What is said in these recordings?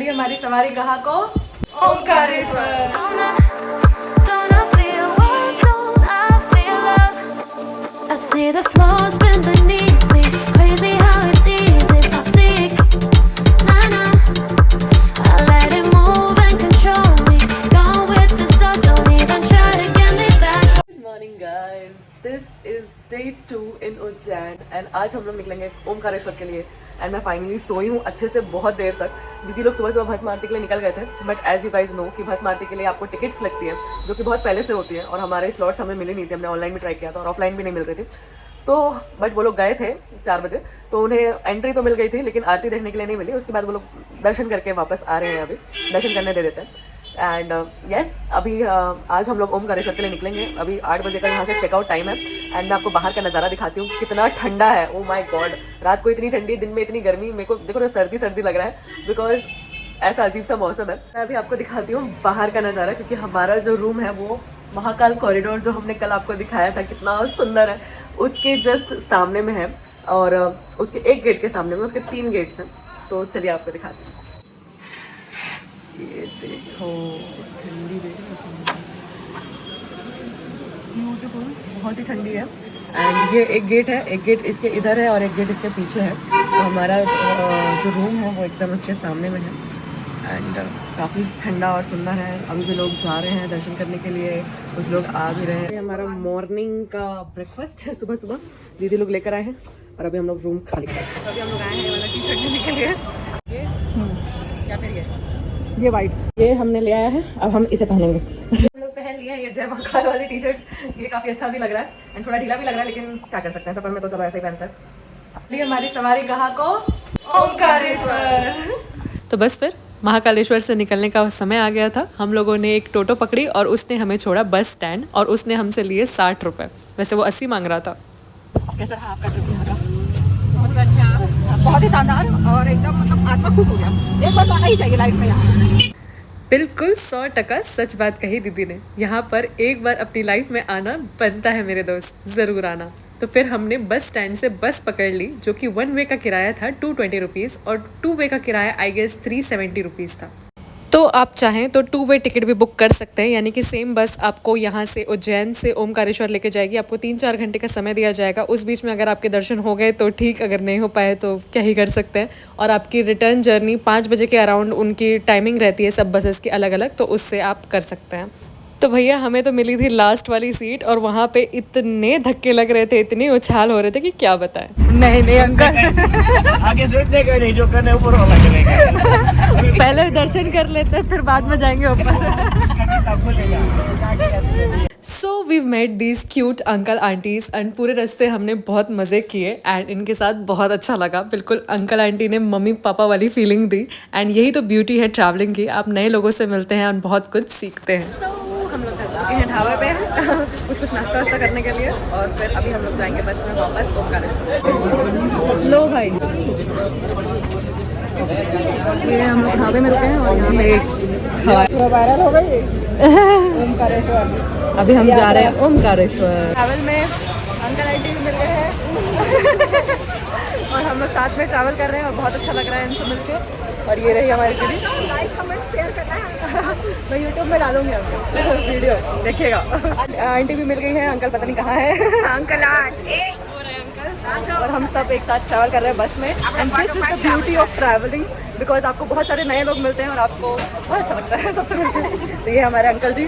हमारी सवारी कहाँ को? Omkareshwar. I see the flaws bend beneath me. Crazy how it's easy to see. Nah, I let it move and control me. Gone with the stars, don't even try to get me back. Good morning guys, this is day 2 in Ujjain and आज हम लोग निकलेंगे ओमकारेश्वर के लिए। And मैं finally सोई हूँ अच्छे से बहुत देर तक। दीदी लोग सुबह सुबह भस्म आरती के लिए निकल गए थे, but as you guys know कि भस्म आरती के लिए आपको टिकट्स लगती है जो कि बहुत पहले से होती है और हमारे स्लॉट्स हमें मिले नहीं थे। हमने ऑनलाइन भी ट्राई किया था और ऑफलाइन भी नहीं मिल रही थी, तो बट वो लोग गए थे 4 बजे, तो उन्हें एंट्री तो मिल गई थी लेकिन आरती देखने के लिए नहीं मिली। उसके बाद वो लोग दर्शन करके वापस आ रहे हैं, अभी दर्शन करने दे देते हैं। एंड यस अभी आज हम लोग ओमकारेश्वर के लिए निकलेंगे। अभी 8 बजे का यहाँ से चेकआउट टाइम है एंड मैं आपको बाहर का नज़ारा दिखाती हूँ कितना ठंडा है। ओ माय गॉड, रात को इतनी ठंडी, दिन में इतनी गर्मी। मेरे को देखो ना सर्दी सर्दी लग रहा है बिकॉज ऐसा अजीब सा मौसम है। मैं अभी आपको दिखाती हूँ बाहर का नज़ारा, क्योंकि हमारा जो रूम है वो महाकाल कॉरिडोर जो हमने कल आपको दिखाया था कितना सुंदर है, उसके जस्ट सामने में है और उसके एक गेट के सामने में उसके 3 गेट्स हैं। तो चलिए आपको दिखाती हूँ। ये देखो ठंडी, ब्यूटीफुल, बहुत ही ठंडी है। एंड ये एक गेट है, एक गेट इसके इधर है और एक गेट इसके पीछे है। तो हमारा जो रूम है वो एकदम उसके सामने में है एंड काफ़ी ठंडा और सुंदर है। अभी भी लोग जा रहे हैं दर्शन करने के लिए, कुछ लोग आ भी रहे हैं। ये हमारा मॉर्निंग का ब्रेकफास्ट है, सुबह सुबह दीदी लोग लेकर आए हैं और अभी हम लोग रूम खाली कर रहे हैं। अभी हम लोग आए हैं ये वाला टी शर्ट लेने के लिए, ये या फिर ये वाइट, ये हमने ले आया है, अब हम इसे पहनेंगे। हम लोग पहन लिए हैं ये जय महाकाल वाले टी शर्ट्स। ये काफ़ी अच्छा भी लग रहा है एंड थोड़ा ढीला भी लग रहा है, लेकिन क्या कर सकते हैं, सफर में तो चलो ऐसे ही पहनता है। हमारी सवारी कहाँ को? ओमकारेश्वर। तो बस फिर महाकालेश्वर से निकलने का समय आ गया था। हम लोगों ने एक टोटो पकड़ी और उसने हमें छोड़ा बस स्टैंड और उसने हमसे लिए 60 रुपये। वैसे वो 80 मांग रहा था। कैसा रहा आपका ट्रिप यहाँ का? बहुत अच्छा, बहुत ही शानदार और एकदम मतलब आत्मा खुश हो गया। एक बार तो आना ही चाहिए लाइफ में यहाँ। बिल्कुल 100% सच बात कही दीदी ने। यहाँ पर एक बार अपनी लाइफ में आना बनता है मेरे दोस्त, ज़रूर आना। तो फिर हमने बस स्टैंड से बस पकड़ ली जो कि 1 वे का किराया था 220 रुपीज़ और 2 वे का किराया आई गेस 370 रुपीज़ था। तो आप चाहें तो 2 वे टिकट भी बुक कर सकते हैं, यानी कि सेम बस आपको यहाँ से उज्जैन से ओमकारेश्वर लेके जाएगी। आपको 3-4 घंटे का समय दिया जाएगा। उस बीच में अगर आपके दर्शन हो गए तो ठीक, अगर नहीं हो पाए तो क्या ही कर सकते हैं। और आपकी रिटर्न जर्नी 5 बजे के अराउंड उनकी टाइमिंग रहती है सब बसेस की अलग अलग, तो उससे आप कर सकते हैं। तो भैया हमें तो मिली थी लास्ट वाली सीट और वहाँ पे इतने धक्के लग रहे थे, इतने उछाल हो रहे थे कि क्या बताएं। नहीं अंकल आगे सोचने का नहीं, जो करने ऊपर वाला करेगा। पहले दर्शन कर लेते हैं फिर बाद में जाएंगे ऊपर। So we met these cute uncle aunties and पूरे रास्ते हमने बहुत मज़े किए एंड इनके साथ बहुत अच्छा लगा। बिल्कुल अंकल आंटी ने मम्मी पापा वाली फीलिंग दी एंड यही तो ब्यूटी है ट्रैवलिंग की। आप नए लोगों से मिलते हैं और बहुत कुछ सीखते हैं। हम लोग हैं ढाबे पे कुछ नाश्ता वाश्ता करने के लिए और फिर अभी हम लोग जाएंगे बस में वापस ओमकारेश्वर। लो भाई, ये हम लोग ढाबे में रुके हैं और यहाँ पे वायरल हो गई ओमकारेश्वर। अभी हम जा रहे हैं ओमकारेश्वर। ट्रैवल में अंकल आंटी भी मिल गए हैं और हम लोग साथ में ट्रैवल कर रहे हैं और बहुत अच्छा लग रहा है इनसे मिलकर। और ये रही हमारी दीदी। लाइक कमेंट शेयर करना है। मैं यूट्यूब में डालूंगी आपको वीडियो, देखिएगा। आंटी भी मिल गई है, अंकल पता नहीं कहाँ है। अंकल और हम सब एक साथ ट्रैवल कर रहे हैं बस में and this is the beauty of travelling because आपको बहुत सारे नए लोग मिलते हैं और आपको बहुत अच्छा लगता है सबसे मिलकर। तो ये हमारे अंकल जी।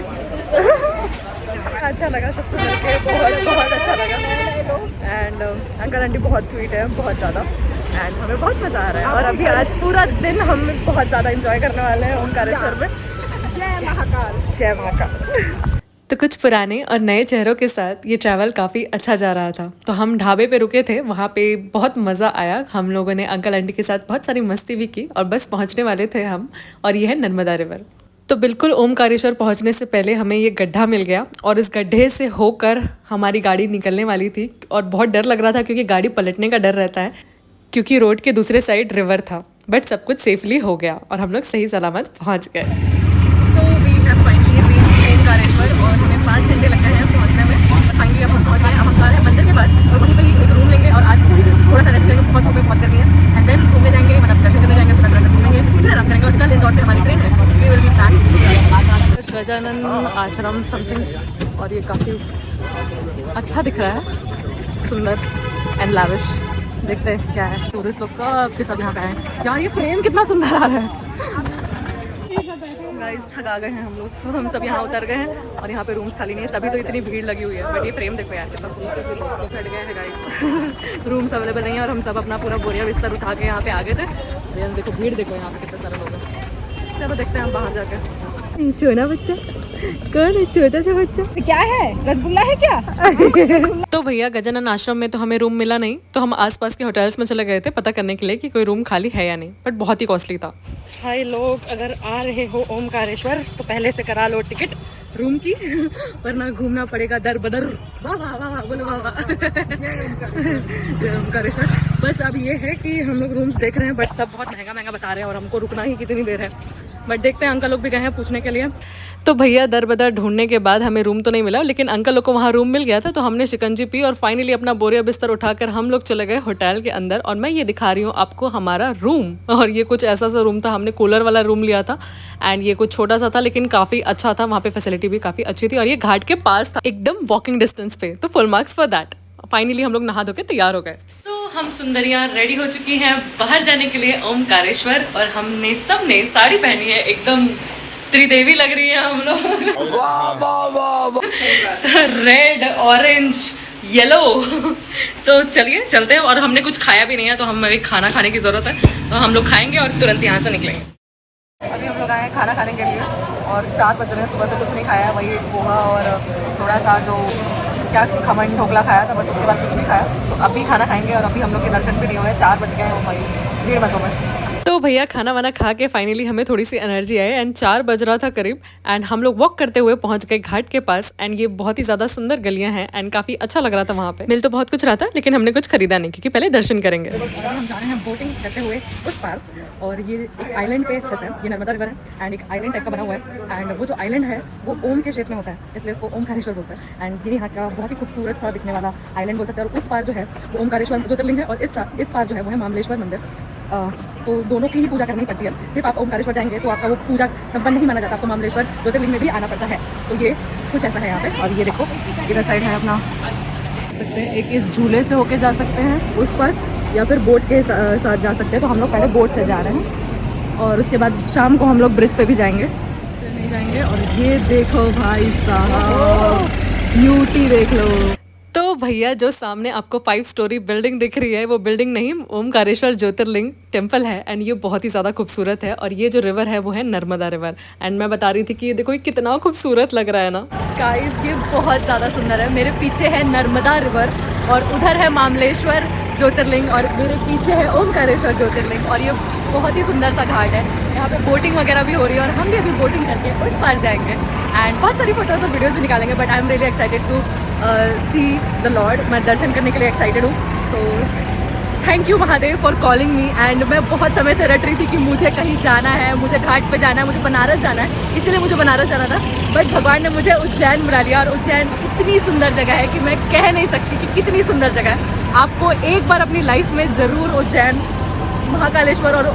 अच्छा लगा सबसे मिलकर, बहुत अच्छा लगा। एंड अंकल आंटी बहुत स्वीट है, बहुत ज़्यादा, एंड हमें बहुत मज़ा आ रहा है। और अभी आज पूरा दिन हम बहुत ज़्यादा इंजॉय करने वाले हैं ओमकारेश्वर में। जय महाकाल, जय महाकाल। तो कुछ पुराने और नए चेहरों के साथ ये ट्रैवल काफ़ी अच्छा जा रहा था। तो हम ढाबे पे रुके थे, वहाँ पे बहुत मज़ा आया। हम लोगों ने अंकल आंटी के साथ बहुत सारी मस्ती भी की और बस पहुँचने वाले थे हम, और ये है नर्मदा रिवर। तो बिल्कुल ओमकारेश्वर पहुँचने से पहले हमें ये गड्ढा मिल गया और इस गड्ढे से होकर हमारी गाड़ी निकलने वाली थी और बहुत डर लग रहा था क्योंकि गाड़ी पलटने का डर रहता है क्योंकि रोड के दूसरे साइड रिवर था। बट सब कुछ सेफली हो गया और हम लोग सही सलामत पहुँच गए। So we have finally reached Omkareshwar और हमें 5 घंटे लग गए हैं पहुँचने में। फाइनली अब हम पहुँच गए। अब हम जा रहे हैं मंदिर के पास और वहीं पर ही एक रूम लेंगे और आज थोड़ा सा रेस्ट लेंगे। बहुत हो गए, बहुत गर्मी है। एंड देन घूमने जाएंगे, मतलब दर्शन करने जाएंगे, सब घूमेंगे इधर रख करेंगे और कल इंदौर से हमारी ट्रेन है, ये विल बी पैक्ड। गजानन आश्रम समथिंग, और ये काफ़ी अच्छा दिख रहा है, सुंदर एंड लाविश। देखते हैं क्या है। टूरिस्ट लोग सब के सब यहाँ पे आए हैं। यार ये फ्रेम कितना सुंदर आ रहा है। गाइस थका गए हैं हम लोग, तो हम सब यहाँ उतर गए हैं और यहाँ पे रूम्स खाली नहीं है, तभी तो इतनी भीड़ लगी हुई है। बट ये फ्रेम देखो यार कितना सुंदर फट गए हैं गाइस। रूम्स अवेलेबल नहीं है और हम सब अपना पूरा बोरिया बिस्तर उठा के यहाँ पे आ गए थे। देखो भीड़ देखो यहाँ पे कितने सारे लोग हैं। चलो देखते हैं हम बाहर जाके। छोटा बच्चा कौन है? छोटा सा बच्चा क्या है? रसगुल्ला है क्या? तो भैया गजानन आश्रम में तो हमें रूम मिला नहीं, तो हम आसपास के होटल्स में चले गए थे पता करने के लिए कि कोई रूम खाली है या नहीं, बट बहुत ही कॉस्टली था। भाई लोग अगर आ रहे हो ओमकारेश्वर तो पहले से करा लो टिकट रूम की, वरना घूमना पड़ेगा दर बदर। वाह वाह वाह वाह बोलो वाह वाह। जय ओमकारेश्वर। बस अब ये है कि हम लोग रूम्स देख रहे हैं, बट सब बहुत महंगा महंगा बता रहे हैं और हमको रुकना ही कितनी देर है। बट देखते हैं, अंकल लोग भी गए हैं पूछने के लिए। तो भैया दर बदर ढूंढने के बाद हमें रूम तो नहीं मिला, लेकिन अंकल लोग को वहाँ रूम मिल गया था, तो हमने शिकंजी पी और फाइनली अपना बोरिया बिस्तर उठाकर हम लोग चले गए होटल के अंदर। और मैं ये दिखा रही हूँ आपको हमारा रूम, और ये कुछ ऐसा सा रूम था, हमने कूलर वाला रूम लिया था एंड ये कुछ छोटा सा था लेकिन काफ़ी अच्छा था, वहाँ पे फैसिलिटी भी काफ़ी अच्छी थी और ये घाट के पास था, एकदम वॉकिंग डिस्टेंस पे, तो full marks for that. Finally हम लोग नहा धो के तैयार हो गए। सो हम सुंदरियाँ रेडी हो चुकी हैं बाहर जाने के लिए ओमकारेश्वर, और हमने सबने साड़ी पहनी है, एकदम त्रिदेवी लग रही है हम लोग। Red orange yellow. सो चलिए चलते हैं, और हमने कुछ खाया भी नहीं है तो हमें अभी खाना खाने की ज़रूरत है, तो हम लोग खाएंगे और तुरंत यहाँ से निकलेंगे। अभी हम लोग आए हैं खाना खाने के लिए और 4 बज रहे हैं, सुबह से कुछ नहीं खाया, वही पोहा और थोड़ा सा जो क्या खमन ढोकला खाया था, बस उसके बाद कुछ नहीं खाया। तो अभी खाना खाएंगे और अभी हम लोग के दर्शन भी नहीं हुए, 4 बज गए हैं भाई, भीड़ मत हो बस। तो भैया खाना वाना खा के फाइनली हमें थोड़ी सी एनर्जी आई एंड 4 बज रहा था करीब, एंड हम लोग वॉक करते हुए पहुंच गए घाट के पास। एंड ये बहुत ही ज़्यादा सुंदर गलियां हैं एंड काफ़ी अच्छा लग रहा था वहाँ पे। मिल तो बहुत कुछ रहा था लेकिन हमने कुछ खरीदा नहीं क्योंकि पहले दर्शन करेंगे। हम जा रहे हैं बोटिंग करते हुए उस पार, और ये एक आइलैंड पे स्थित है, ये नर्मदा रिवर है एंड एक आइलैंड टाइप का बना हुआ है। एंड वो जो आइलैंड है वो ओम के शेप में होता है, इसलिए इसको ओमकारेश्वर बोलते हैं। एंड ये यहाँ का बहुत ही खूबसूरत सा दिखने वाला आइलैंड बोल सकते हैं। और उस पार जो है वो ओमकारेश्वर ज्योतिर्लिंग है, और इस पार जो है वो है मामलेश्वर मंदिर। तो दोनों की ही पूजा करनी पड़ती है। सिर्फ आप ओमकारेश्वर जाएंगे तो आपका वो पूजा संपन्न नहीं माना जाता, आपको मामलेश्वर ज्योतिर्लिंग में भी आना पड़ता है। तो ये कुछ ऐसा है यहाँ पे। और ये देखो इधर साइड है अपना, सकते हैं एक इस झूले से होके जा सकते हैं उस पर, या फिर बोट के साथ जा सकते हैं। तो हम लोग पहले बोट से जा रहे हैं और उसके बाद शाम को हम लोग ब्रिज पे भी जाएंगे, नहीं जाएंगे। और ये देखो भाई साहब, ब्यूटी देख लो। तो भैया जो सामने आपको 5 स्टोरी बिल्डिंग दिख रही है, वो बिल्डिंग नहीं, ओमकारेश्वर ज्योतिर्लिंग टेम्पल है एंड ये बहुत ही ज़्यादा खूबसूरत है। और ये जो रिवर है वो है नर्मदा रिवर। एंड मैं बता रही थी कि ये देखो ये कितना खूबसूरत लग रहा है ना गाइस, ये बहुत ज़्यादा सुंदर है। मेरे पीछे है नर्मदा रिवर और उधर है मामलेश्वर ज्योतिर्लिंग और मेरे पीछे है ओमकारेश्वर ज्योतिर्लिंग। और ये बहुत ही सुंदर सा घाट है, यहाँ पे बोटिंग वगैरह भी हो रही है और हम भी अभी बोटिंग करके उस पार जाएंगे एंड बहुत सारी फोटोज और वीडियोज भी निकालेंगे। But I am really excited to see the lord. मैं दर्शन करने के लिए एक्साइटेड हूँ। So thank you Mahadev for calling me. And मैं बहुत समय से रट रही थी कि मुझे कहीं जाना है, मुझे घाट पे जाना है, मुझे बनारस जाना है, इसलिए मुझे बनारस जाना था। बट भगवान ने मुझे उज्जैन बुला लिया, और उज्जैन इतनी सुंदर जगह है कि मैं कह नहीं सकती कि कितनी सुंदर जगह है। आपको एक बार अपनी लाइफ में ज़रूर उज्जैन, महाकालेश्वर और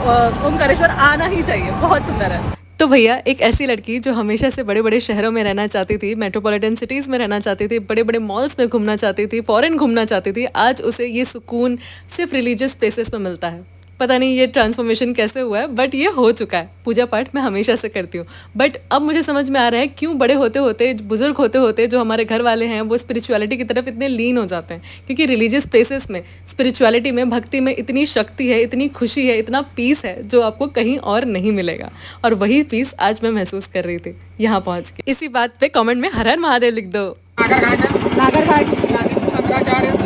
ओमकारेश्वर आना ही चाहिए, बहुत सुंदर है। तो भैया एक ऐसी लड़की जो हमेशा से बड़े बड़े शहरों में रहना चाहती थी, मेट्रोपॉलिटन सिटीज़ में रहना चाहती थी, बड़े बड़े मॉल्स में घूमना चाहती थी, फॉरेन घूमना चाहती थी, आज उसे ये सुकून सिर्फ रिलीजियस प्लेसेस में मिलता है। पता नहीं ये ट्रांसफॉर्मेशन कैसे हुआ है, बट ये हो चुका है। पूजा पाठ मैं हमेशा से करती हूँ, बट अब मुझे समझ में आ रहा है क्यों बड़े होते होते, बुजुर्ग होते होते जो हमारे घर वाले हैं वो स्पिरिचुअलिटी की तरफ इतने लीन हो जाते हैं। क्योंकि रिलीजियस प्लेसेस में, स्पिरिचुअलिटी में, भक्ति में इतनी शक्ति है, इतनी खुशी है, इतना पीस है जो आपको कहीं और नहीं मिलेगा। और वही पीस आज मैं महसूस कर रही थी यहाँ पहुँच के। इसी बात पे कॉमेंट में हर हर महादेव लिख दो। नागरघाट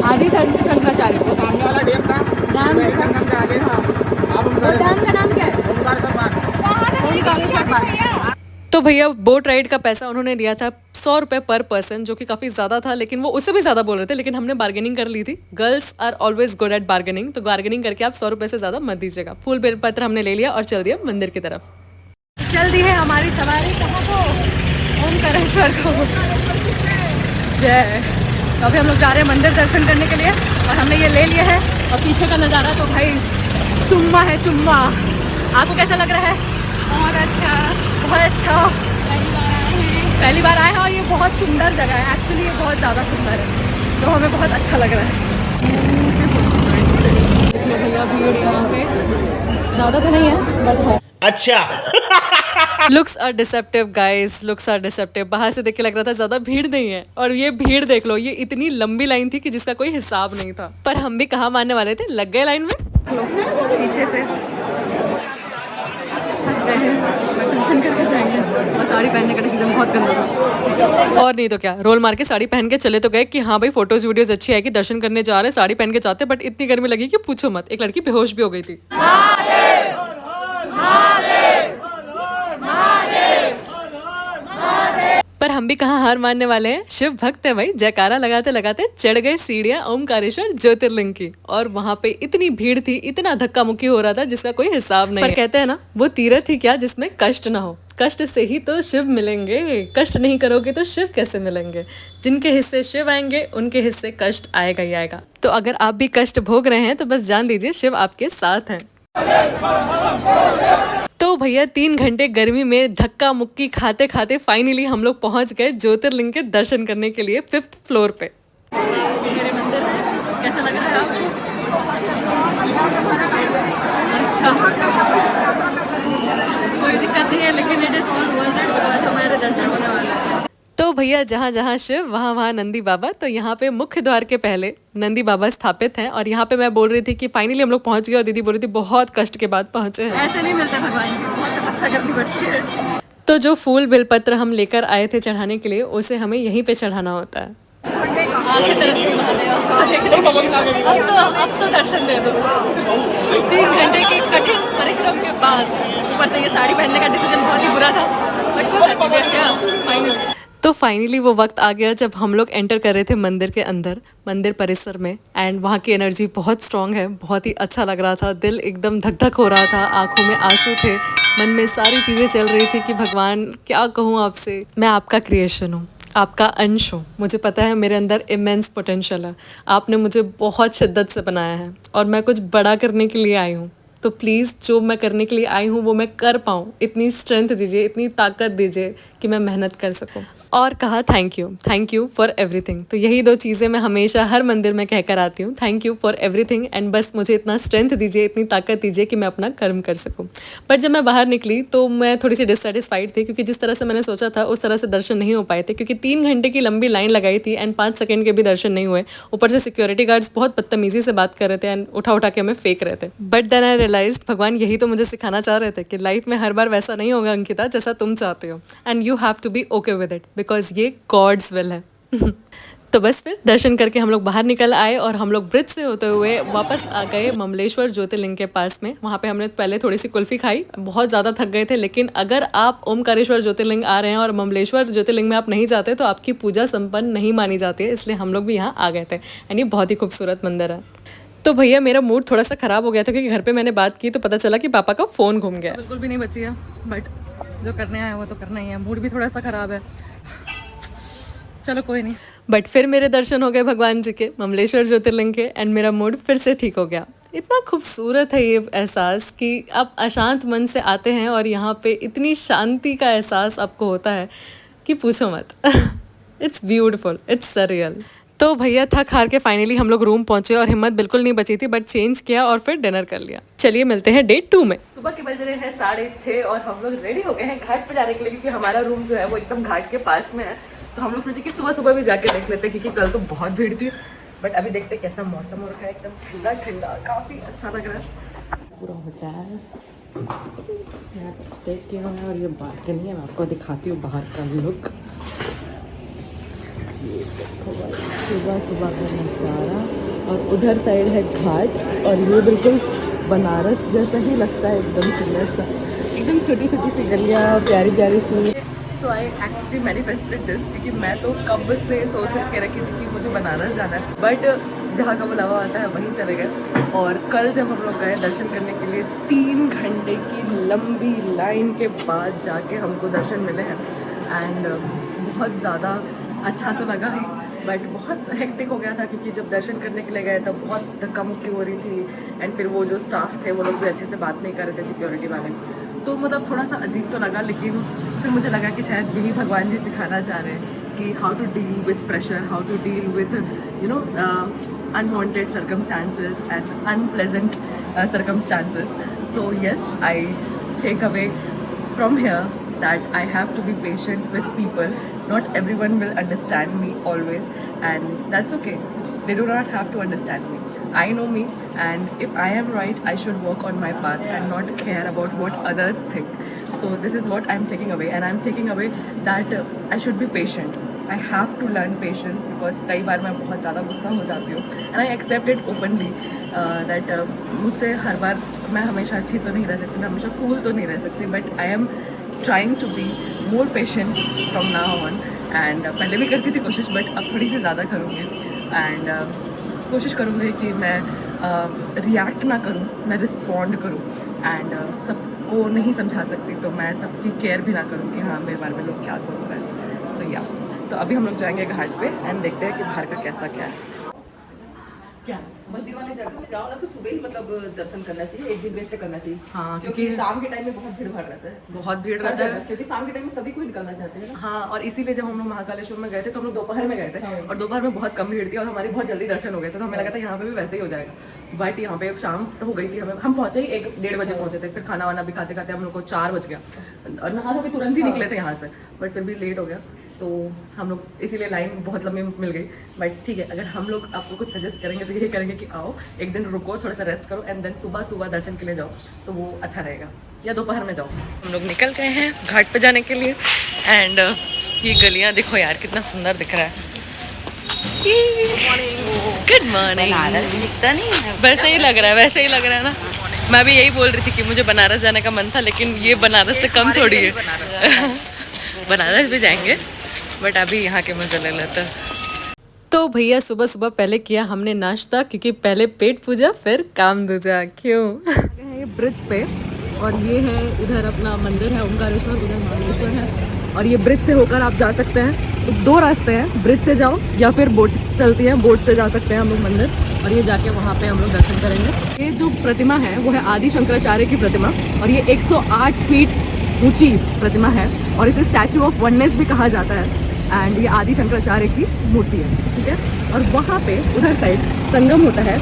आदि शंकराचार्य, सामने वाला डैम का नाम है। डैम का नाम क्या है? तो भैया बोट राइड का पैसा उन्होंने लिया था 100 रुपये पर पर्सन, जो कि काफ़ी ज़्यादा था, लेकिन वो उससे भी ज़्यादा बोल रहे थे, लेकिन हमने बार्गेनिंग कर ली थी। Girls are always good at bargaining, तो बार्गेनिंग करके आप 100 रुपये से ज़्यादा मत दीजिएगा। फूल बेलपत्र हमने ले लिया और चल दिया मंदिर की तरफ। चल दी है हमारी सवारी कहाँ को? ओमकारेश्वर को। जय। तो अभी हम लोग जा रहे हैं मंदिर दर्शन करने के लिए और हमने ये ले लिया है। और पीछे का नज़ारा तो भाई चुम्मा है, चुम्मा। आपको कैसा लग रहा है? बहुत अच्छा, बहुत अच्छा। पहली बार आए हैं और ये बहुत सुंदर जगह है। एक्चुअली ये बहुत ज़्यादा सुंदर है, तो हमें बहुत अच्छा लग रहा है। भैया भीड़ यहाँ पे ज़्यादा तो नहीं है बट है। अच्छा looks are deceptive guys, looks are deceptive. बाहर से देख के लग रहा था ज़्यादा भीड़ नहीं है, और ये भीड़ देख लो, ये इतनी लंबी लाइन थी कि जिसका कोई हिसाब नहीं था। पर हम भी कहाँ मानने वाले थे, लग गए लाइन में। पीछे से दर्शन करके जाएंगे, और साड़ी पहनने का डिसीजन बहुत गंदा था। और नहीं तो क्या, रोल मार के साड़ी पहन के चले तो गए कि हाँ भाई फोटोज वीडियोस अच्छी है कि दर्शन करने जा रहे हैं, साड़ी पहन के जाते, बट इतनी गर्मी लगी कि पूछो मत, एक लड़की बेहोश भी हो गई थी। पर हम भी कहाँ हार मानने वाले हैं, शिव भक्त है भाई। जयकारा लगाते लगाते चढ़ गए सीढ़ियां ओमकारेश्वर ज्योतिर्लिंग की, और वहां पे इतनी भीड़ थी, इतना धक्का मुक्की हो रहा था जिसका कोई हिसाब नहीं। पर कहते हैं ना, वो तीर्थ ही क्या जिसमें कष्ट ना हो। कष्ट से ही तो शिव मिलेंगे, कष्ट नहीं करोगे तो शिव कैसे मिलेंगे। जिनके हिस्से शिव आएंगे उनके हिस्से कष्ट आएगा ही आएगा। तो अगर आप भी कष्ट भोग रहे हैं तो बस जान लीजिए शिव आपके साथ हैं। तो भैया 3 घंटे गर्मी में धक्का मुक्की खाते खाते फाइनली हम लोग पहुंच गए ज्योतिर्लिंग के दर्शन करने के लिए 5th फ्लोर पे। मेरे मंदिर कैसा लग रहा है आपको? अच्छा, कोई दिक्कत नहीं है, लेकिन it is all worth it because हमारे दर्शन होने वाले हैं। तो भैया जहाँ जहाँ शिव वहाँ वहाँ नंदी बाबा। तो यहाँ पे मुख्य द्वार के पहले नंदी बाबा स्थापित हैं, और यहाँ पे मैं बोल रही थी कि फाइनली हम लोग पहुँच गए, और दीदी बोल रही थी बहुत कष्ट के बाद पहुँचे हैं। ऐसे नहीं मिलता भगवान की, बहुत तपस्या करनी पड़ती है। तो जो फूल बेलपत्र हम लेकर आए थे चढ़ाने के लिए, उसे हमें यहीं पे चढ़ाना होता है। अब तो दर्शन दे दो। 3 घंटे के कठिन परिश्रम के बाद ऊपर से ये साड़ी पहनने का डिसीजन बहुत ही बुरा था, बट तो फाइनली वो वक्त आ गया जब हम लोग एंटर कर रहे थे मंदिर के अंदर, मंदिर परिसर में। एंड वहाँ की एनर्जी बहुत स्ट्रांग है, बहुत ही अच्छा लग रहा था, दिल एकदम धक धक हो रहा था, आंखों में आंसू थे, मन में सारी चीज़ें चल रही थी कि भगवान क्या कहूँ आपसे, मैं आपका क्रिएशन हूँ, आपका अंश हूँ। मुझे पता है मेरे अंदर इमेंस पोटेंशियल है, आपने मुझे बहुत शिद्दत से बनाया है, और मैं कुछ बड़ा करने के लिए आई हूँ। तो प्लीज़ जो मैं करने के लिए आई हूँ वो मैं कर पाऊँ, इतनी स्ट्रेंथ दीजिए, इतनी ताकत दीजिए कि मैं मेहनत कर सकूँ। और कहा थैंक यू फॉर एवरीथिंग। तो यही 2 चीज़ें मैं हमेशा हर मंदिर में कहकर आती हूँ, thank you for everything, and बस मुझे इतना स्ट्रेंथ दीजिए, इतनी ताकत दीजिए कि मैं अपना कर्म कर सकूँ। पर जब मैं बाहर निकली तो मैं थोड़ी सी डिससेटिस्फाइड थी, क्योंकि जिस तरह से मैंने सोचा था उस तरह से दर्शन नहीं हो पाए थे, क्योंकि 3 घंटे की लंबी लाइन लगाई थी एंड 5 सेकंड के भी दर्शन नहीं हुए। ऊपर से सिक्योरिटी गार्ड्स बहुत बदतमीजी से बात कर रहे थे एंड उठा उठा के हमें फेंक रहे थे। बट देन आई रियलाइज भगवान यही तो मुझे सिखाना चाह रहे थे कि लाइफ में हर बार वैसा नहीं होगा अंकिता जैसा तुम चाहते हो, and you have to be okay with it, because ये गॉड्स विल है। तो बस फिर दर्शन करके हम लोग बाहर निकल आए, और हम लोग ब्रिज से होते हुए वापस आ गए ममलेश्वर ज्योतिर्लिंग के पास में। वहाँ पे हमने पहले थोड़ी सी कुल्फ़ी खाई, बहुत ज़्यादा थक गए थे। लेकिन अगर आप ओमकारेश्वर ज्योतिर्लिंग आ रहे हैं और ममलेश्वर ज्योतिर्लिंग में आप नहीं जाते तो आपकी पूजा संपन्न नहीं मानी जाती है, इसलिए हम लोग भी यहाँ आ गए थे। एंड ये बहुत ही खूबसूरत मंदिर है। तो भैया मेरा मूड थोड़ा सा ख़राब हो गया था, क्योंकि घर पे मैंने बात की तो पता चला कि पापा का फ़ोन घूम गया। बिल्कुल भी नहीं बची है, बट जो करने आया वो तो करना ही है। मूड भी थोड़ा सा ख़राब है, चलो कोई नहीं। बट फिर मेरे दर्शन हो गए भगवान जी के, ममलेश्वर ज्योतिर्लिंग के, एंड मेरा मूड फिर से ठीक हो गया। इतना खूबसूरत है ये एहसास कि आप अशांत मन से आते हैं और यहाँ पे इतनी शांति का एहसास आपको होता है कि पूछो मत। It's beautiful, it's surreal. तो भैया थक हार के फाइनली हम लोग रूम पहुंचे, और हिम्मत बिल्कुल नहीं बची थी, बट चेंज किया और फिर डिनर कर लिया। चलिए मिलते हैं डे 2 में। सुबह के बज रहे हैं 6:30 और हम लोग रेडी हो गए हैं घाट पे जाने के लिए, क्योंकि हमारा रूम जो है वो एकदम घाट के पास में है। तो हम लोग सोचे कि सुबह सुबह भी जाके देख लेते हैं, क्योंकि कल तो बहुत भीड़ थी। बट अभी देखते हैं कैसा मौसम हो रखा है, एकदम ठंडा ठंडा, काफ़ी अच्छा लग रहा है। पूरा होटल यहाँ सब स्टे किया हुआ है, और ये बालकनी है, मैं आपको दिखाती हूँ बाहर का लुक। सुबह सुबह का नज़ारा, और उधर साइड है घाट, और ये बिल्कुल बनारस जैसा ही लगता है, एकदम सुंदर सा, एकदम छोटी छोटी सी गलियाँ, प्यारी प्यारी सी। सो आई एक्चुअली मैनिफेस्टेड दिस, क्योंकि मैं तो कब से सोच के रखी थी कि मुझे बनारस जाना है, बट जहाँ का बुलावा आता है वहीं चले गए। और कल जब हम लोग गए दर्शन करने के लिए, 3 घंटे की लंबी लाइन के बाद जाके हमको दर्शन मिले हैं, एंड बहुत ज़्यादा अच्छा तो लगा ही, बट बहुत हेक्टिक हो गया था क्योंकि जब दर्शन करने के लिए गए तब बहुत धक्का मुक्की हो रही थी एंड फिर वो जो स्टाफ थे वो लोग भी अच्छे से बात नहीं कर रहे थे सिक्योरिटी वाले, तो मतलब थोड़ा सा अजीब तो लगा, लेकिन फिर मुझे लगा कि शायद यही भगवान जी सिखाना चाह रहे हैं कि how to deal with pressure, how to deal with you know unwanted circumstances and unpleasant circumstances. So yes, I take away from here that I have to be patient with people. Not everyone will understand me always, and that's okay. They do not have to understand me. I know me, and if I am right, I should work on my path and not care about what others think. So this is what I'm taking away, and I'm taking away that I should be patient. I have to learn patience because कई बार मैं बहुत ज़्यादा गुस्सा हो जाती हूँ and I accept it openly that मुझसे हर बार मैं हमेशा अच्छी तो नहीं रह सकती, मैं हमेशा cool तो नहीं रह सकती, but I am trying to be more patient from now on. and पहले भी करती थी कोशिश, but अब थोड़ी सी ज़्यादा करूँगी and कोशिश करूँगी कि मैं रिएक्ट ना करूँ, मैं रिस्पॉन्ड करूँ and सबको नहीं समझा सकती तो मैं सबकी केयर भी ना करूँ कि हाँ मेरे बारे में लोग क्या सोच रहे हैं. So yeah. तो अभी हम लोग जाएंगे घाट पे एंड देखते हैं कि बाहर का कैसा क्या है. क्या मंदिर वाले जगह में जाओ ना तो सुबह ही मतलब दर्शन करना चाहिए, एक दिन वेस्ट करना चाहिए. हाँ, क्योंकि काम के टाइम में बहुत भीड़ भाड़ रहता है, बहुत भीड़ रहता है क्योंकि काम के टाइम में सभी कोई निकलना चाहते हैं ना. हाँ, और इसीलिए जब हम लोग महाकालेश्वर में गए थे तो हम लोग दोपहर में गए थे और दोपहर में बहुत कम भीड़ थी और हमारी बहुत जल्दी दर्शन हो गए थे, तो हमें लगा था यहाँ पे भी वैसे ही हो जाएगा. बट यहाँ पे शाम तो हो गई थी, हम पहुंचे ही 1-1:30 बजे पहुंचे थे, फिर खाना वाना भी खाते खाते हम लोग को 4 बज गया और नहा धो के तुरंत ही निकले थे यहाँ से, बट फिर भी लेट हो गया तो हम लोग इसीलिए लाइन बहुत लंबी मिल गई. बट ठीक है, अगर हम लोग आपको कुछ सजेस्ट करेंगे तो यही करेंगे कि आओ एक दिन रुको, थोड़ा सा रेस्ट करो एंड देन सुबह दर्शन के लिए जाओ तो वो अच्छा रहेगा, या दोपहर में जाओ. हम लोग निकल गए हैं घाट पे जाने के लिए एंड ये गलियाँ देखो यार कितना सुंदर दिख रहा है. Good morning. दिखता नहीं है, वैसे ही लग रहा है, वैसे ही लग रहा है ना. मैं भी यही बोल रही थी कि मुझे बनारस जाने का मन था, लेकिन ये बनारस से कम थोड़ी है. बनारस भी जाएंगे बट अभी यहाँ के मजे ले लेते हैं. तो भैया सुबह सुबह पहले किया हमने नाश्ता, क्योंकि पहले पेट पूजा फिर काम दूजा. क्यों ये ब्रिज पे, और ये है इधर अपना मंदिर है ओमकारेश्वर, उधर महाबलेश्वर है, और ये ब्रिज से होकर आप जा सकते हैं. तो 2 रास्ते हैं, ब्रिज से जाओ या फिर बोट चलती है, बोट से जा सकते हैं हम लोग मंदिर, और ये जाके वहाँ पे हम लोग दर्शन करेंगे. ये जो प्रतिमा है वो है आदि शंकराचार्य की प्रतिमा, और ये 108 फीट ऊंची प्रतिमा है और इसे स्टैचू ऑफ वननेस भी कहा जाता है. एंड ये आदि शंकराचार्य की मूर्ति है, ठीक है. और वहाँ पे उधर साइड संगम होता है,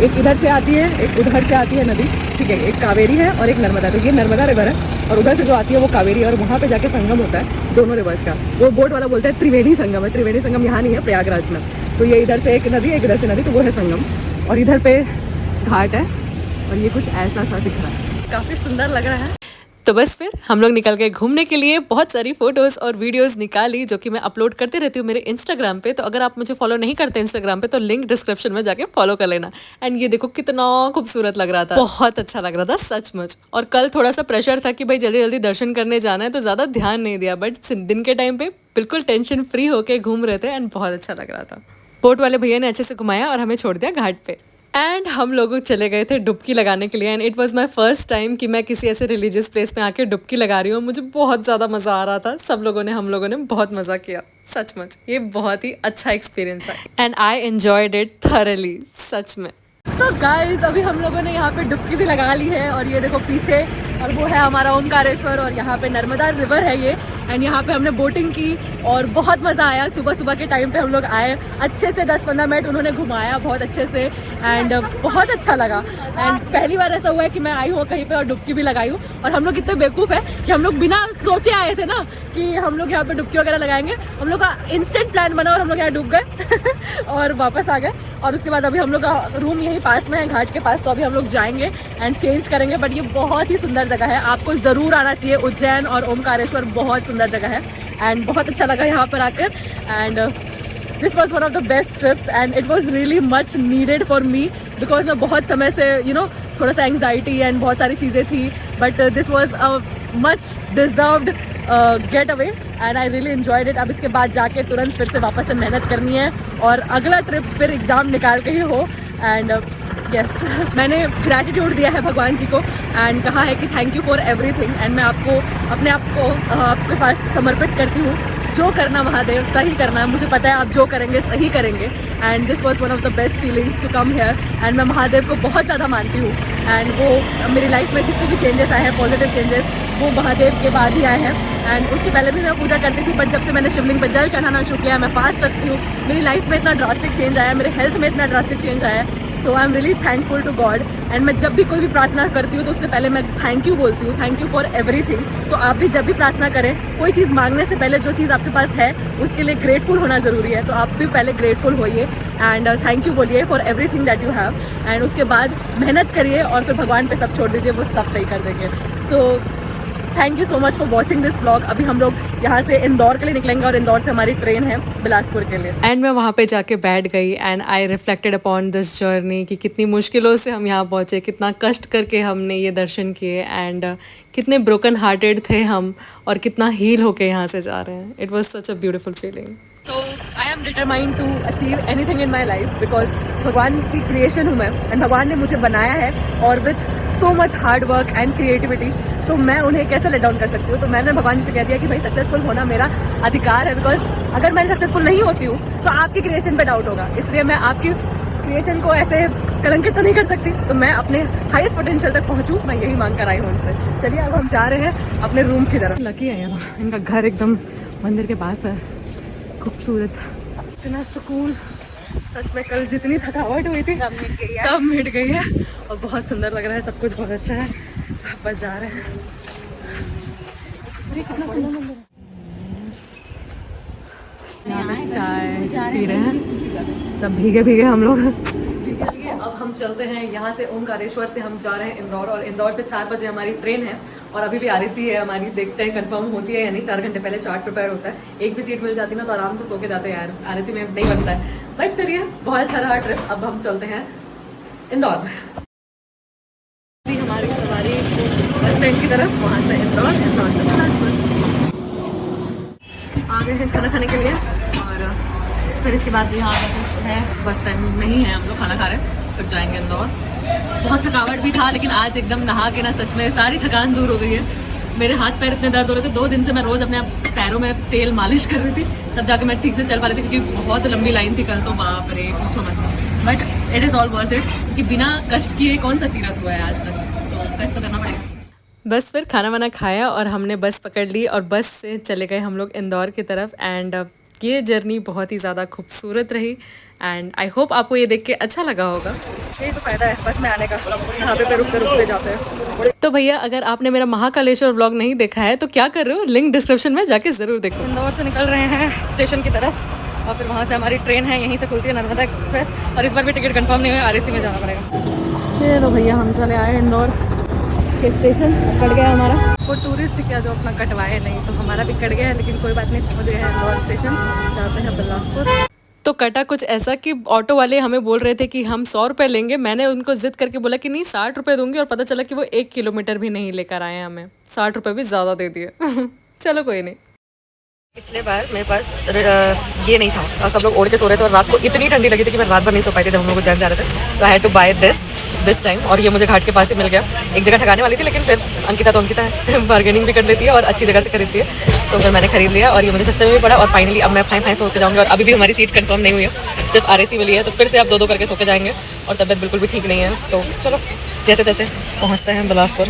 एक इधर से आती है एक उधर से आती है नदी, ठीक है. एक कावेरी है और एक नर्मदा. तो ये नर्मदा रिवर है और उधर से जो आती है वो कावेरी है, और वहाँ पे जाके संगम होता है दोनों रिवर्स का. वो बोट वाला बोलता है त्रिवेणी संगम है. त्रिवेणी संगम यहाँ नहीं है, प्रयागराज में. तो ये इधर से एक नदी एक इधर से नदी, तो वो है संगम, और इधर पे घाट है और ये कुछ ऐसा सा दिख रहा है, काफ़ी सुंदर लग रहा है. तो बस फिर हम लोग निकल गए घूमने के लिए. बहुत सारी फोटोज़ और वीडियोस निकाली जो कि मैं अपलोड करती रहती हूँ मेरे इंस्टाग्राम पे. तो अगर आप मुझे फॉलो नहीं करते इंस्टाग्राम पे तो लिंक डिस्क्रिप्शन में जाके फॉलो कर लेना. एंड ये देखो कितना खूबसूरत लग रहा था, बहुत अच्छा लग रहा था सचमुच. और कल थोड़ा सा प्रेशर था कि भाई जल्दी जल्दी दर्शन करने जाना है, तो ज़्यादा ध्यान नहीं दिया, बट दिन के टाइम पे बिल्कुल टेंशन फ्री होके घूम रहे थे एंड बहुत अच्छा लग रहा था. बोट वाले भैया ने अच्छे से घुमाया और हमें छोड़ दिया घाट पे. एंड हम लोग चले गए थे डुबकी लगाने के लिए. And it was my first time कि मैं किसी ऐसे रिलीजियस प्लेस में आके डुबकी लगा रही हूँ. मुझे बहुत ज़्यादा मज़ा आ रहा था. सब लोगों ने हम लोगों ने बहुत मज़ा किया सचमुच. ये बहुत ही अच्छा एक्सपीरियंस था and I enjoyed it thoroughly सच में. सो गाइस अभी हम लोगों ने यहाँ पे डुबकी भी लगा ली है और ये देखो पीछे, और वो है हमारा ओमकारेश्वर और यहाँ पे नर्मदा रिवर है ये. एंड यहाँ पे हमने बोटिंग की और बहुत मज़ा आया. सुबह सुबह के टाइम पे हम लोग आए, अच्छे से 10-15 मिनट उन्होंने घुमाया बहुत अच्छे से एंड बहुत अच्छा लगा. एंड पहली बार ऐसा हुआ है कि मैं आई हूँ कहीं पे और डुबकी भी लगाई हूँ. और हम लोग इतने बेवकूफ़ है कि हम लोग बिना सोचे आए थे ना कि हम लोग यहाँ पे डुबकी वगैरह लगाएंगे. हम लोग का इंस्टेंट प्लान बना और हम लोग यहाँ डूब गए और वापस आ गए. और उसके बाद अभी हम लोग का रूम यहीं पास में है घाट के पास, तो अभी हम लोग जाएंगे एंड चेंज करेंगे. बट ये बहुत ही सुंदर जगह है, आपको ज़रूर आना चाहिए. उज्जैन और ओमकारेश्वर बहुत सुंदर जगह है एंड बहुत अच्छा लगा यहाँ पर आकर. And this was one of the best trips and it was really much needed for me, because मैं बहुत समय से थोड़ा सा एंग्जाइटी एंड बहुत सारी चीज़ें थी. But this was a much deserved get away and I really enjoyed it. अब इसके बाद जाके तुरंत फिर से वापस से मेहनत करनी है और अगला ट्रिप फिर एग्ज़ाम निकाल के ही हो. एंड यस मैंने ग्रैटिट्यूड दिया है भगवान जी को एंड कहा है कि thank you for everything. And मैं आपको अपने आप को आपके पास समर्पित करती हूँ जो करना महादेव सही करना है, मुझे पता है आप जो करेंगे सही करेंगे। And this was one of the best feelings to come here. And मैं महादेव को बहुत ज़्यादा मानती हूँ एंड वो मेरी लाइफ में जितने भी चेंजेस आए हैं, पॉजिटिव चेंजेस, वो महादेव के बाद ही आए हैं। एंड उसके पहले भी मैं पूजा करती थी, बट जब से मैंने शिवलिंग पर जल चढ़ाना शुरू किया, मैं फास्ट रखती हूँ, मेरी लाइफ में इतना ड्रास्टिक चेंज आया है, मेरे हेल्थ में इतना ड्रास्टिक चेंज आया है। So I am really thankful to God. And मैं जब भी कोई भी प्रार्थना करती हूँ तो उससे पहले मैं थैंक यू बोलती हूँ, थैंक यू फॉर एवरीथिंग। तो आप भी जब भी प्रार्थना करें, कोई चीज़ मांगने से पहले जो चीज़ आपके पास है उसके लिए ग्रेटफुल होना ज़रूरी है। तो आप भी पहले ग्रेटफुल होइए एंड थैंक यू बोलिए for everything that you have. And उसके बाद मेहनत करिए और फिर भगवान पे सब छोड़ दीजिए, वो सब सही कर देंगे। सो thank you so much for watching this vlog. अभी हम लोग यहाँ से इंदौर के लिए निकलेंगे और इंदौर से हमारी ट्रेन है बिलासपुर के लिए। एंड मैं वहाँ पे जाके बैठ गई and I reflected upon this journey कि कितनी मुश्किलों से हम यहाँ पहुँचे, कितना कष्ट करके हमने ये दर्शन किए एंड कितने ब्रोकन हार्टेड थे हम और कितना हील होके यहाँ से जा रहे हैं। It was such a beautiful feeling. So I am determined to achieve anything in my life because भगवान की क्रिएशन हूँ मैं एंड भगवान ने मुझे बनाया है और with so much hard work and creativity, तो मैं उन्हें कैसे लेट डाउन कर सकती हूँ। तो मैंने भगवान जी से कह दिया कि भाई सक्सेसफुल होना मेरा अधिकार है, बिकॉज अगर मैं सक्सेसफुल नहीं होती हूँ तो आपकी क्रिएशन पे डाउट होगा, इसलिए मैं आपकी क्रिएशन को ऐसे कलंकित तो नहीं कर सकती। तो मैं अपने हाईएस्ट पोटेंशियल तक पहुँचूँ, मैं यही मांग कर आई हूँ उनसे। चलिए अब हम जा रहे हैं अपने रूम की तरफ। लकी है यहाँ, इनका घर एकदम मंदिर के पास है, खूबसूरत, इतना सुकून। सच में कल जितनी थकावट हुई थी सब मिट गई है और बहुत सुंदर लग रहा है, सब कुछ बहुत अच्छा है। बस जा रहे हैं। यहाँ पे चाय पी रहे हैं सब भीगे भीगे हम लोग। चलिए अब हम चलते हैं यहाँ से, ओमकारेश्वर से हम जा रहे हैं इंदौर और इंदौर से 4 बजे हमारी ट्रेन है और अभी भी आरएसी है हमारी। देखते हैं कंफर्म होती है या नहीं। 4 घंटे पहले चार्ट प्रिपेयर होता है, एक भी सीट मिल जाती ना तो आराम से सो के जाते हैं यार, आरएसी में नहीं बनता है। बट चलिए बहुत अच्छा रहा ट्रिप। अब हम चलते हैं इंदौर। हमारी सवारी बस स्टैंड की तरफ, वहाँ से इंदौर, इंदौर से बिलासपुर। आ गए हैं खाना खाने के लिए और फिर इसके बाद यहाँ बसेस है, बस स्टैंड में ही है, हम लोग खाना खा रहे हैं, फिर जाएंगे इंदौर। बहुत थकावट भी था लेकिन आज एकदम नहा के ना सच में सारी थकान दूर हो गई है। मेरे हाथ पैर इतने दर्द हो रहे थे, 2 दिन से मैं रोज़ अपने पैरों में तेल मालिश कर रही थी, तब जाके मैं ठीक से चल पा रही थी, क्योंकि बहुत लंबी लाइन थी कल तो, बाप रे पूछो मत। But it is all worth it, क्योंकि बिना कष्ट किए कौन सा तीरथ हुआ है आज तक, तो कष्ट तो करना पड़ेगा। बस फिर खाना वाना खाया और हमने बस पकड़ ली और बस से चले गए हम लोग इंदौर की तरफ। एंड ये जर्नी बहुत ही ज़्यादा खूबसूरत रही एंड आई होप आपको ये देख के अच्छा लगा होगा। यही तो फायदा है बस में आने का, यहाँ पे रुकते जाते हैं। तो भैया अगर आपने मेरा महाकालेश्वर व्लॉग नहीं देखा है तो क्या कर रहे हो, लिंक डिस्क्रिप्शन में जाके ज़रूर देखो। इंदौर से निकल रहे हैं स्टेशन की तरफ और फिर वहाँ से हमारी ट्रेन है, यहीं से खुलती है नर्मदा एक्सप्रेस, और इस बार भी टिकट कंफर्म नहीं हुआ, आरएसी में जाना पड़ेगा। चलो भैया हम चले आए इंदौर के स्टेशन, कट गया हमारा। वो टूरिस्ट क्या जो अपना कटवाए नहीं, तो हमारा भी कट गया है, लेकिन कोई बात नहीं, पहुँच गए हैं इंदौर स्टेशन, जाते हैं बिलासपुर। तो कटा कुछ ऐसा कि ऑटो वाले हमें बोल रहे थे कि हम 100 रुपये लेंगे, मैंने उनको जिद करके बोला कि नहीं 60 रुपये दूंगी, और पता चला कि वो 1 किलोमीटर भी नहीं लेकर आए, हमें 60 रुपये भी ज़्यादा दे दिए। चलो कोई नहीं। पिछले बार मेरे पास ये नहीं था और सब लोग ओढ़ के सो रहे थे और रात को इतनी ठंडी लगी थी कि मैं रात भर नहीं सो पाई थी जब हम लोग उज्जैन जा रहे थे। तो I had to buy this time, और ये मुझे घाट के पास ही मिल गया। एक जगह ठगाने वाली थी लेकिन फिर अंकिता तो अंकिता है, बार्गेनिंग भी कर लेती है और अच्छी जगह से खरीदती है, तो फिर मैंने खरीद लिया और ये मुझे सस्ते में भी पड़ा। और फाइनली अब मैं फाइन सो के जाऊँगी और अभी भी हमारी सीट कंफर्म नहीं हुई है, सिर्फ आरएसी मिली है, तो फिर से आप 2-2 करके सो के जाएंगे और तबियत बिल्कुल भी ठीक नहीं है। तो चलो जैसे तैसे पहुँचते हैं बिलासपुर।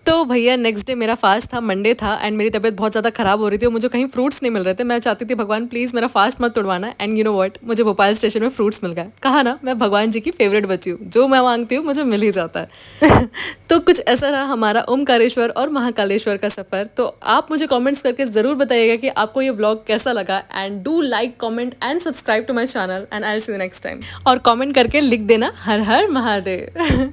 तो भैया नेक्स्ट डे मेरा फास्ट था, मंडे था, एंड मेरी तबीयत बहुत ज़्यादा ख़राब हो रही थी और मुझे कहीं फ्रूट्स नहीं मिल रहे थे। मैं चाहती थी भगवान प्लीज़ मेरा फास्ट मत तोड़वाना, एंड यू नो व्हाट, मुझे भोपाल स्टेशन में फ्रूट्स मिल गए। कहा ना मैं भगवान जी की फेवरेट बच्ची हूँ, जो मैं मांगती हूँ मुझे मिल ही जाता है। तो कुछ ऐसा रहा हमारा ओमकारेश्वर और महाकालेश्वर का सफ़र। तो आप मुझे कॉमेंट्स करके ज़रूर बताइएगा कि आपको ये व्लॉग कैसा लगा, and do like, comment and subscribe to my channel, and I will see you next time. और कॉमेंट करके लिख देना हर हर महादेव।